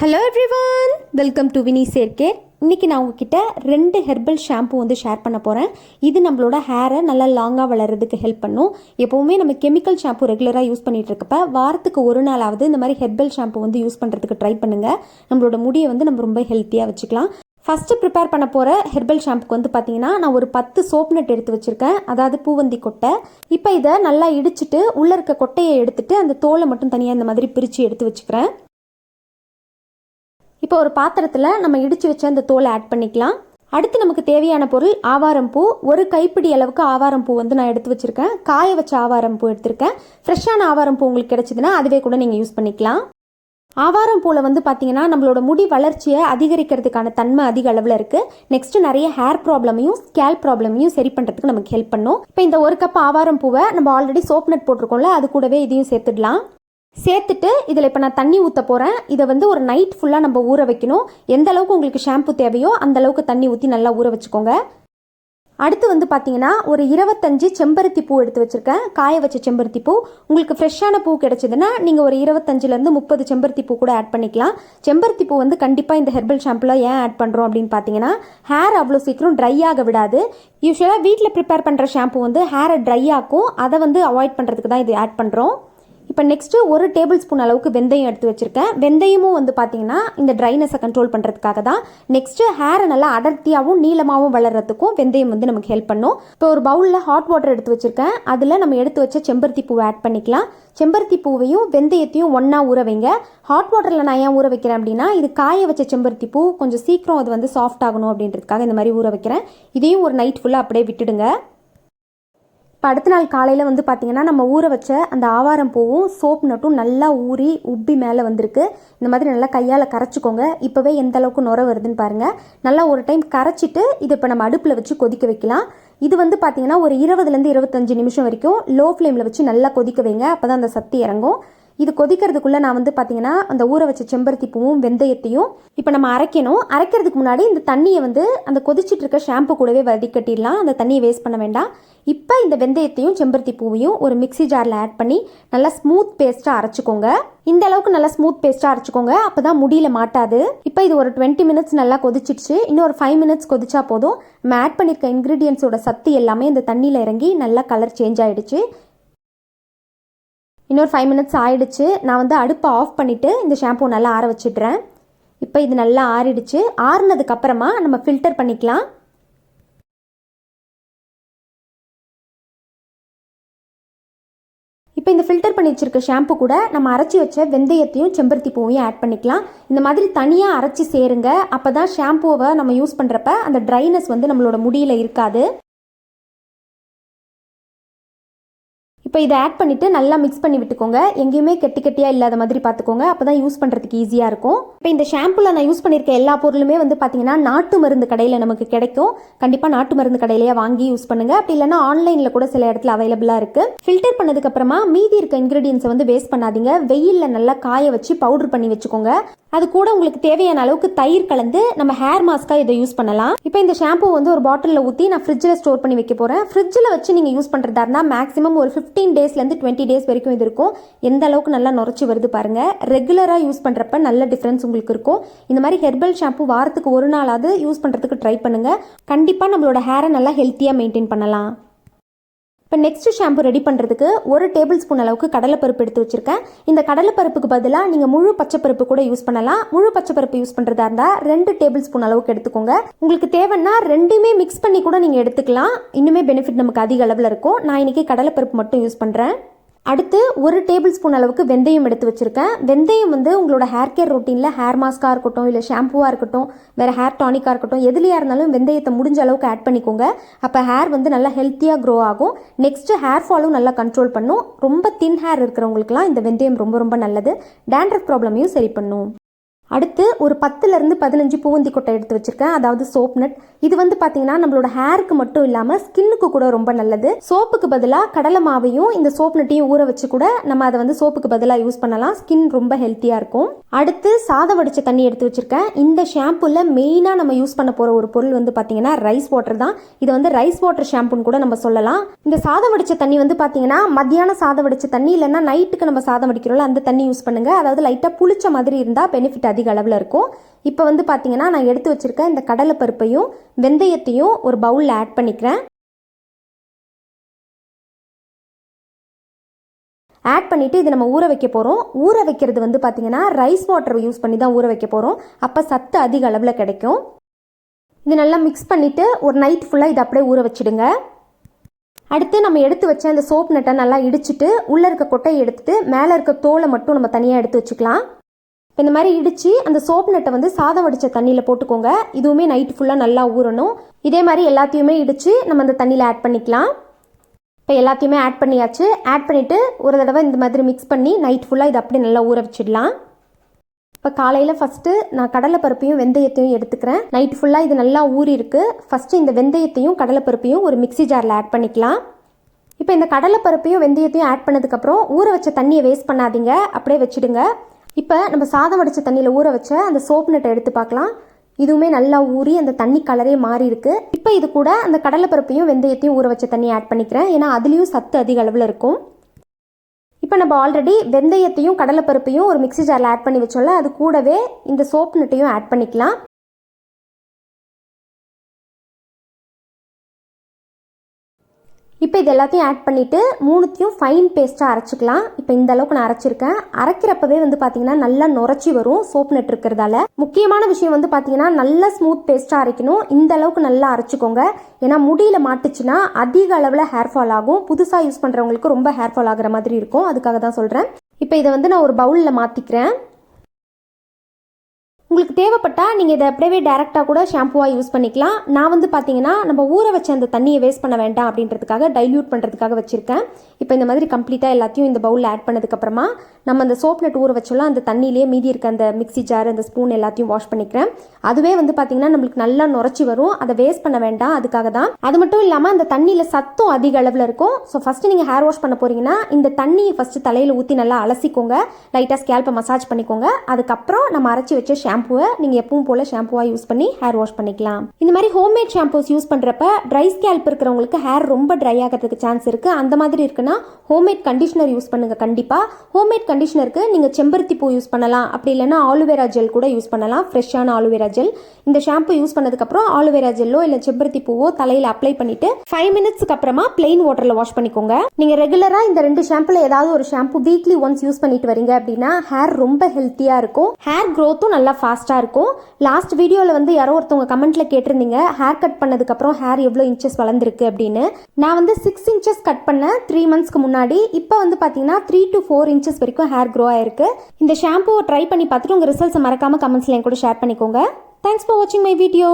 Hello everyone, welcome to Vini சேர்க்கே. இன்றைக்கி நான் உங்ககிட்ட 2 ஹெர்பல் ஷாம்பு வந்து ஷேர் பண்ண போகிறேன். இது நம்மளோட ஹேரை நல்லா லாங்காக வளர்கிறதுக்கு ஹெல்ப் பண்ணும். எப்போவுமே நம்ம கெமிக்கல் ஷாம்பு ரெகுலராக யூஸ் பண்ணிகிட்டு இருக்கப்ப வாரத்துக்கு ஒரு நாளாவது இந்த மாதிரி ஹெர்பல் ஷாம்பு வந்து யூஸ் பண்ணுறதுக்கு ட்ரை பண்ணுங்கள். நம்மளோட முடியை வந்து நம்ம ரொம்ப ஹெல்த்தியாக வச்சுக்கலாம். ஃபஸ்ட்டு ப்ரிப்பேர் பண்ண போகிற ஹெர்பல் ஷாம்புக்கு வந்து பார்த்தீங்கன்னா நான் ஒரு 10 சோப் நட் எடுத்து வச்சுருக்கேன், அதாவது பூவந்தி கொட்டை. இப்போ இதை நல்லா இடிச்சிட்டு உள்ளே இருக்க கொட்டையை எடுத்துட்டு அந்த தோலை மட்டும் தனியாக இந்த மாதிரி பிரித்து எடுத்து வச்சுக்கிறேன். இப்போ ஒரு பாத்திரத்தில் நம்ம இடித்து வச்ச அந்த தோலை ஆட் பண்ணிக்கலாம். அடுத்து நமக்கு தேவையான பொருள் ஆவாரம் பூ. ஒரு கைப்பிடி அளவுக்கு ஆவாரம் பூ வந்து நான் எடுத்து வச்சுருக்கேன். காய வச்ச ஆவாரம் பூ எடுத்திருக்கேன். ஃப்ரெஷ்ஷான ஆவாரம் பூ உங்களுக்கு கிடைச்சிதுன்னா அதுவே கூட நீங்கள் யூஸ் பண்ணிக்கலாம். ஆவாரம் பூவில் வந்து பார்த்தீங்கன்னா நம்மளோட முடி வளர்ச்சியை அதிகரிக்கிறதுக்கான தன்மை அதிக அளவில் இருக்குது. நெக்ஸ்ட்டு நிறைய ஹேர் ப்ராப்ளமையும் ஸ்கேல் ப்ராப்ளமையும் சரி பண்ணுறதுக்கு நமக்கு ஹெல்ப் பண்ணும். இப்போ இந்த ஒரு கப் ஆவாரம் பூவை நம்ம ஆல்ரெடி சோப் நட் போட்டிருக்கோம்ல, அது கூடவே இதையும் சேர்த்துடலாம். சேர்த்துட்டு இதில் இப்போ நான் தண்ணி ஊற்ற போகிறேன். இதை வந்து ஒரு நைட் ஃபுல்லாக நம்ம ஊற வைக்கணும். எந்த அளவுக்கு உங்களுக்கு ஷாம்பு தேவையோ அந்த அளவுக்கு தண்ணி ஊற்றி நல்லா ஊற வச்சுக்கோங்க. அடுத்து வந்து பார்த்தீங்கன்னா ஒரு 25 செம்பருத்தி பூ எடுத்து வச்சுருக்கேன், காய வச்ச செம்பருத்தி பூ. உங்களுக்கு ஃப்ரெஷ்ஷான பூ கிடைச்சதுன்னா நீங்கள் ஒரு 25லேருந்து 30 செம்பருத்தி பூ கூட ஆட் பண்ணிக்கலாம். செம்பருத்தி பூ வந்து கண்டிப்பாக இந்த ஹெர்பல் ஷாம்பில் ஏன் ஆட் பண்ணுறோம் அப்படின்னு பார்த்தீங்கன்னா ஹேர் அவ்வளோ சீக்கிரம் ட்ரை ஆக விடாது. யூஸ்வலாக வீட்டில் ப்ரிப்பேர் பண்ணுற ஷாம்பு வந்து ஹேரை ட்ரை ஆக்கும், அதை வந்து அவாய்ட் பண்ணுறதுக்கு தான் இது ஆட் பண்ணுறோம். இப்போ நெக்ஸ்ட்டு ஒரு டேபிள் ஸ்பூன் அளவுக்கு வெந்தயம் எடுத்து வச்சுருக்கேன். வெந்தயமும் வந்து பார்த்தீங்கன்னா இந்த ட்ரைனஸை கண்ட்ரோல் பண்ணுறதுக்காக தான். நெக்ஸ்ட்டு ஹேரை நல்லா அடர்த்தியாகவும் நீளமாகவும் வளர்கிறதுக்கும் வெந்தயம் வந்து நமக்கு ஹெல்ப் பண்ணும். இப்போ ஒரு பவுலில் ஹாட் வாட்டர் எடுத்து வச்சுருக்கேன். அதில் நம்ம எடுத்து வச்ச செம்பருத்தி பூவை ஆட் பண்ணிக்கலாம். செம்பருத்தி பூவையும் வெந்தயத்தையும் ஒன்றா ஊற வைங்க. ஹாட் வாட்டரில் நான் ஏன் ஊற வைக்கிறேன் அப்படின்னா இது காய வச்ச செம்பருத்தி பூ கொஞ்சம் சீக்கிரம் அது வந்து சாஃப்ட் ஆகணும் அப்படின்றதுக்காக இந்த மாதிரி ஊற வைக்கிறேன். இதையும் ஒரு நைட் ஃபுல்லாக அப்படியே விட்டுடுங்க. இப்போ அடுத்த நாள் காலையில் வந்து பார்த்திங்கன்னா நம்ம ஊற வச்ச அந்த ஆவாரம் பூவும் சோப் நட்டும் நல்லா ஊறி உப்பி மேலே வந்திருக்கு. இந்த மாதிரி நல்லா கையால் கரைச்சிக்கோங்க. இப்போவே எந்த அளவுக்கு நுர வருதுன்னு பாருங்கள். நல்லா ஒரு டைம் கரைச்சிட்டு இது இப்போ நம்ம அடுப்பில் வச்சு கொதிக்க வைக்கலாம். இது வந்து பார்த்திங்கன்னா ஒரு 20லேருந்து 25 நிமிஷம் வரைக்கும் லோ ஃப்ளேமில் வச்சு நல்லா கொதிக்க வைங்க. அப்போ தான் அந்த சத்து இறங்கும். இது கொதிக்கிறதுக்குள்ளே நான் வந்து பார்த்தீங்கன்னா அந்த ஊற வச்ச செம்பருத்தி பூவும் வெந்தயத்தையும் இப்போ நம்ம அரைக்கணும். அரைக்கிறதுக்கு முன்னாடி இந்த தண்ணியை வந்து அந்த கொதிச்சிட்டு இருக்க ஷாம்பு கூடவே வடிகட்டிடலாம். அந்த தண்ணியை வேஸ்ட் பண்ண வேண்டாம். இப்போ இந்த வெந்தயத்தையும் செம்பருத்தி பூவையும் ஒரு மிக்ஸி ஜாரில் ஆட் பண்ணி நல்லா ஸ்மூத் பேஸ்ட்டாக அரைச்சிக்கோங்க. இந்த அளவுக்கு நல்லா ஸ்மூத் பேஸ்ட்டாக அரைச்சிக்கோங்க, அப்போ தான் முடியல மாட்டாது. இப்போ இது ஒரு 20 மினிட்ஸ் நல்லா கொதிச்சிடுச்சு. இன்னும் ஒரு 5 மினிட்ஸ் கொதிச்சா போதும். நம்ம ஆட் பண்ணியிருக்க இன்க்ரீடியன்ஸோட சத்து எல்லாமே இந்த தண்ணியில் இறங்கி நல்லா கலர் சேஞ்ச் ஆகிடுச்சு. இன்னொரு 5 மினிட்ஸ் ஆயிடுச்சு. நான் வந்து அடுப்பை ஆஃப் பண்ணிவிட்டு இந்த ஷாம்பூ நல்லா ஆற வச்சிடுறேன். இப்போ இது நல்லா ஆறிடுச்சு. ஆறுனதுக்கப்புறமா நம்ம ஃபில்டர் பண்ணிக்கலாம். இப்போ இந்த ஃபில்டர் பண்ணி வச்சிருக்க ஷாம்பு கூட நம்ம அரைச்சி வச்ச வெந்தயத்தையும் செம்பருத்தி பூவையும் ஆட் பண்ணிக்கலாம். இந்த மாதிரி தனியாக அரைச்சி சேருங்க. அப்போ தான் ஷாம்புவை நம்ம யூஸ் பண்ணுறப்ப அந்த ட்ரைனஸ் வந்து நம்மளோட முடியில் இருக்காது. இப்போ இதை ஆட் பண்ணிவிட்டு நல்லா மிக்ஸ் பண்ணி விட்டுக்கோங்க. எங்கேயுமே கெட்டி கெட்டியாக இல்லாத மாதிரி பார்த்துக்கோங்க, அப்போ தான் யூஸ் பண்ணுறதுக்கு ஈஸியாக இருக்கும். இப்போ இந்த ஷாம்புவில் நான் யூஸ் பண்ணியிருக்க எல்லா பொருளுமே வந்து பார்த்தீங்கன்னா நாட்டு மருந்து கடையில் நமக்கு கிடைக்கும். கண்டிப்பாக நாட்டு மருந்து கடையிலேயே வாங்கி யூஸ் பண்ணுங்கள். அப்படி இல்லைன்னா ஆன்லைனில் கூட சில இடத்துல அவைலபிளாக இருக்குது. ஃபில்டர் பண்ணதுக்கப்புறமா மீதி இருக்க இன்க்ரீடியன்ஸை வந்து வேஸ்ட் பண்ணாதீங்க. வெயிலில் நல்லா காய வச்சு பவுடர் பண்ணி வச்சுக்கோங்க. அது கூட உங்களுக்கு தேவையான அளவுக்கு தயிர் கலந்து நம்ம ஹேர் மாஸ்க்காக இதை யூஸ் பண்ணலாம். இப்போ இந்த ஷாம்பு வந்து ஒரு பாட்டிலில் ஊற்றி நான் ஃப்ரிட்ஜில் ஸ்டோர் பண்ணி வைக்க போகிறேன். ஃப்ரிட்ஜில் வச்சு நீங்கள் யூஸ் பண்ணுறதா இருந்தால் மேக்ஸிமம் ஒரு 15 டேஸ்லேருந்து 20 டேஸ் வரைக்கும் இது இருக்கும். எந்த அளவுக்கு நல்லா நுரைச்சி வருது பாருங்கள். ரெகுலராக யூஸ் பண்ணுறப்ப நல்ல டிஃப்ரென்ஸ் உங்களுக்கு இருக்கும். இந்த மாதிரி ஹெர்பல் ஷாம்பு வாரத்துக்கு ஒரு நாளாவது யூஸ் பண்ணுறதுக்கு ட்ரை பண்ணுங்கள். கண்டிப்பாக நம்மளோட ஹேரை நல்லா ஹெல்த்தியாக மெயின்டைன் பண்ணலாம். இப்போ நெக்ஸ்ட் ஷாம்பு ரெடி பண்ணுறதுக்கு ஒரு டேபிள் ஸ்பூன் அளவுக்கு கடலைப்பருப்பு எடுத்து வச்சுருக்கேன். இந்த கடலைப்பருப்புக்கு பதிலாக நீங்கள் முழு பச்சைப்பருப்பு கூட யூஸ் பண்ணலாம். முழு பச்சைப்பருப்பு யூஸ் பண்ணுறதா இருந்தால் 2 டேபிள் ஸ்பூன் அளவுக்கு எடுத்துக்கோங்க. உங்களுக்கு தேவைன்னா ரெண்டுமே மிக்ஸ் பண்ணி கூட நீங்கள் எடுத்துக்கலாம். இன்னுமே பெனிஃபிட் நமக்கு அதிக அளவில் இருக்கும். நான் இன்றைக்கி கடலைப்பருப்பு மட்டும் யூஸ் பண்ணுறேன். அடுத்து ஒரு டேபிள் ஸ்பூன் அளவுக்கு வெந்தயம் எடுத்து வச்சுருக்கேன். வெந்தயம் வந்து உங்களோட ஹேர் கேர் ரொட்டீனில் ஹேர் மாஸ்க்காக இருக்கட்டும், இல்லை ஷாம்புவாக இருக்கட்டும், வேறு ஹேர் டானிக்காக இருக்கட்டும், எதுலையாக இருந்தாலும் வெந்தயத்தை முடிஞ்ச அளவுக்கு ஆட் பண்ணிக்கோங்க. அப்போ ஹேர் வந்து நல்லா ஹெல்த்தியாக க்ரோ ஆகும். நெக்ஸ்ட்டு ஹேர் ஃபாலும் நல்லா கண்ட்ரோல் பண்ணும். ரொம்ப தின் ஹேர் இருக்கிறவங்களுக்குலாம் இந்த வெந்தயம் ரொம்ப ரொம்ப நல்லது. டேண்ட்ரஃப் ப்ராப்ளமையும் சரி பண்ணும். அடுத்து ஒரு 10லேருந்து 15 பூவந்தி கொட்டை எடுத்து வச்சிருக்கேன், அதாவது சோப் நட். இது வந்து பார்த்தீங்கன்னா நம்மளோட ஹேருக்கு மட்டும் இல்லாமல் ஸ்கின்னுக்கு கூட ரொம்ப நல்லது. சோப்புக்கு பதிலாக கடலை மாவையும் இந்த சோப் நட்டையும் ஊற வச்சு கூட நம்ம அதை வந்து சோப்புக்கு பதிலாக யூஸ் பண்ணலாம். ஸ்கின் ரொம்ப ஹெல்த்தியாக இருக்கும். அடுத்து சாதம் வடித்த தண்ணி எடுத்து வச்சிருக்கேன். இந்த ஷாம்புல மெயினாக நம்ம யூஸ் பண்ண போகிற ஒரு பொருள் வந்து பார்த்தீங்கன்னா ரைஸ் வாட்டர் தான். இது வந்து ரைஸ் வாட்டர் ஷாம்புன்னு கூட நம்ம சொல்லலாம். இந்த சாதம் வடித்த தண்ணி வந்து பார்த்தீங்கன்னா மத்தியானம் சாதம் வடித்த தண்ணி இல்லைன்னா நைட்டுக்கு நம்ம சாதம் வடிக்கிறோம்ல அந்த தண்ணி யூஸ் பண்ணுங்க. அதாவது லைட்டாக புளிச்ச மாதிரி இருந்தால் பெனிஃபிட் அதிக அளவில் இருக்கும். இப்போ வந்து பார்த்தீங்கன்னா நான் எடுத்து வச்சுருக்க இந்த கடலைப்பருப்பையும் வெந்தயத்தையும் ஒரு பவுலில் ஆட் பண்ணிக்கிறேன். ஆட் பண்ணிவிட்டு இது நம்ம ஊற வைக்க போகிறோம். ஊற வைக்கிறது வந்து பார்த்திங்கன்னா ரைஸ் வாட்டர் யூஸ் பண்ணி தான் ஊற வைக்க போகிறோம். அப்போ சத்து அதிக அளவில் கிடைக்கும். இது நல்லா மிக்ஸ் பண்ணிவிட்டு ஒரு நைட் ஃபுல்லாக இதை அப்படியே ஊற வச்சுடுங்க. அடுத்து நம்ம எடுத்து வச்ச அந்த சோப் நட்டை நல்லா இடிச்சிட்டு உள்ளே இருக்க கொட்டையை எடுத்துட்டு மேலே இருக்க தோலை மட்டும் நம்ம தனியாக எடுத்து வச்சுக்கலாம். இப்போ இந்த மாதிரி இடித்து அந்த சோப் நட்டை வந்து சாதம் வடித்த தண்ணியில் போட்டுக்கோங்க. இதுவுமே நைட் ஃபுல்லாக நல்லா ஊறணும். இதே மாதிரி எல்லாத்தையுமே இடித்து நம்ம அந்த தண்ணியில் ஆட் பண்ணிக்கலாம். இப்போ எல்லாத்தையுமே ஆட் பண்ணியாச்சு. ஆட் பண்ணிவிட்டு ஒரு தடவை இந்த மாதிரி மிக்ஸ் பண்ணி நைட் ஃபுல்லாக இது அப்படியே நல்லா ஊற வச்சிடலாம். இப்போ காலையில் ஃபஸ்ட்டு நான் கடலைப்பருப்பையும் வெந்தயத்தையும் எடுத்துக்கிறேன். நைட் ஃபுல்லாக இது நல்லா ஊறி இருக்குது. ஃபஸ்ட்டு இந்த வெந்தயத்தையும் கடலைப்பருப்பையும் ஒரு மிக்ஸி ஜாரில் ஆட் பண்ணிக்கலாம். இப்போ இந்த கடலைப்பருப்பையும் வெந்தயத்தையும் ஆட் பண்ணதுக்கப்புறம் ஊற வச்ச தண்ணியை வேஸ்ட் பண்ணாதீங்க, அப்படியே வச்சுடுங்க. இப்போ நம்ம சாதம் வடித்த தண்ணியில் ஊற வச்ச அந்த சோப் நட்டை எடுத்து பார்க்கலாம். இதுவுமே நல்லா ஊறி அந்த தண்ணி கலரே மாறி இருக்கு. இப்போ இது கூட அந்த கடலைப்பருப்பையும் வெந்தயத்தையும் ஊற வச்ச தண்ணியை ஆட் பண்ணிக்கிறேன். ஏன்னா அதுலேயும் சத்து அதிக அளவில் இருக்கும். இப்போ நம்ம ஆல்ரெடி வெந்தயத்தையும் கடலைப்பருப்பையும் ஒரு மிக்ஸி ஜாரில் ஆட் பண்ணி வச்சோம்ல, அது கூடவே இந்த சோப் நட்டையும் ஆட் பண்ணிக்கலாம். இப்போ இது எல்லாத்தையும் ஆட் பண்ணிவிட்டு மூணுத்தையும் ஃபைன் பேஸ்ட்டாக அரைச்சிக்கலாம். இப்போ இந்த அளவுக்கு நான் அரைச்சிருக்கேன். அரைக்கிறப்பவே வந்து பார்த்தீங்கன்னா நல்லா நுரைச்சி வரும் சோப் நட் இருக்கிறதால. முக்கியமான விஷயம் வந்து பார்த்தீங்கன்னா நல்லா ஸ்மூத் பேஸ்ட்டாக அரைக்கணும். இந்த அளவுக்கு நல்லா அரைச்சிக்கோங்க. ஏன்னா முடியில் மாட்டுச்சுன்னா அதிக அளவில் ஹேர் ஃபால் ஆகும். புதுசாக யூஸ் பண்ணுறவங்களுக்கு ரொம்ப ஹேர் ஃபால் ஆகிற மாதிரி இருக்கும். அதுக்காக தான் சொல்கிறேன். இப்போ இதை வந்து நான் ஒரு பவுலில் மாற்றிக்கிறேன். உங்களுக்கு தேவைப்பட்டால் நீங்கள் இதை அப்படியே டேரெக்டாக கூட ஷாம்புவாக யூஸ் பண்ணிக்கலாம். நான் வந்து பார்த்தீங்கன்னா நம்ம ஊற வச்ச அந்த தண்ணியை வேஸ்ட் பண்ண வேண்டாம் அப்படின்றதுக்காக டைல்யூட் பண்ணுறதுக்காக வச்சுருக்கேன். இப்போ இந்த மாதிரி கம்ப்ளீட்டாக எல்லாத்தையும் இந்த பவுலில் ஆட் பண்ணதுக்கப்புறமா நம்ம அந்த சோப் நட் ஊற வச்சோம்லாம் அந்த தண்ணியிலேயே மீதி இருக்க அந்த மிக்ஸி ஜார் அந்த ஸ்பூன் எல்லாத்தையும் வாஷ் பண்ணிக்கிறேன். அதுவே வந்து பார்த்தீங்கன்னா நம்மளுக்கு நல்லா நுரைச்சி வரும். அதை வேஸ்ட் பண்ண வேண்டாம், அதுக்காக தான். அது மட்டும் இல்லாமல் அந்த தண்ணியில் சத்தும் அதிக அளவில் இருக்கும். ஸோ ஃபஸ்ட்டு நீங்கள் ஹேர் வாஷ் பண்ண போகிறீங்கன்னா இந்த தண்ணியை ஃபஸ்ட்டு தலையில் ஊற்றி நல்லா அலசிக்கோங்க. லைட்டாக ஸ்கேல்ப்பை மசாஜ் பண்ணிக்கோங்க. அதுக்கப்புறம் நம்ம அரைச்சி வச்ச ஷாம்புவை நீங்கள் எப்பவும் போல் ஷாம்புவாக யூஸ் பண்ணி ஹேர் வாஷ் பண்ணிக்கலாம். இந்த மாதிரி ஹோம்மேட் ஷாம்பூஸ் யூஸ் பண்ணுறப்ப ட்ரை ஸ்கேல்ப் இருக்கிறவங்களுக்கு ஹேர் ரொம்ப ட்ரை ஆகிறதுக்கு சான்ஸ் இருக்குது. அந்த மாதிரி இருக்குன்னா ஹோம்மேட் கண்டிஷனர் யூஸ் பண்ணுங்கள். கண்டிப்பாக ஹோம்மேட் கண்டிஷனருக்கு நீங்கள் செம்பருத்தி பூ யூஸ் பண்ணலாம். அப்படி இல்லைன்னா ஆலுவேரா ஜெல் கூட யூஸ் பண்ணலாம். ஃப்ரெஷ்ஷான ஆலுவேரா ஜெல். இந்த ஷாம்பு யூஸ் பண்ணதுக்கப்புறம் ஆலுவேரா ஜெல்லோ இல்லை செம்பருத்தி பூவோ தலையில் அப்ளை பண்ணிவிட்டு 5 மினிட்ஸ்க்கு அப்புறமா பிளெயின் வாட்டரில் வாஷ் பண்ணிக்கோங்க. நீங்கள் ரெகுலராக இந்த 2 ஷாம்புல ஏதாவது ஒரு ஷாம்பு வீக்லி ஒன்ஸ் யூஸ் பண்ணிட்டு வரீங்க அப்படின்னா ஹேர் ரொம்ப ஹெல்த்தியாக இருக்கும். ஹேர் க்ரோத்தும் நல்லா ஃபாஸ்ட்டாக இருக்கும். லாஸ்ட் வீடியோவில் வந்து யாரோ ஒருத்தவங்க கமெண்ட்ல கேட்டிருந்தீங்க ஹேர் கட் பண்ணதுக்கப்புறம் ஹேர் எவ்வளோ இன்ச்சஸ் வளர்ந்துருக்கு அப்படின்னு. நான் வந்து 6 இன்ச்சஸ் கட் பண்ணேன் 3 மந்த்ஸ்க்கு முன்னாடி. இப்போ வந்து பார்த்தீங்கன்னா 3 to 4 இன்ச்சஸ் வரைக்கும் ஹேர் க்ரோ ஆயிருக்கு. இந்த ஷாம்புவை ட்ரை பண்ணி பார்த்துட்டு உங்கள் ரிசல்ட்ஸை மறக்காமல் கமெண்ட்ஸில் என் கூட ஷேர் பண்ணிக்கோங்க. தேங்க்ஸ் ஃபார் வாட்சிங் மை வீடியோ.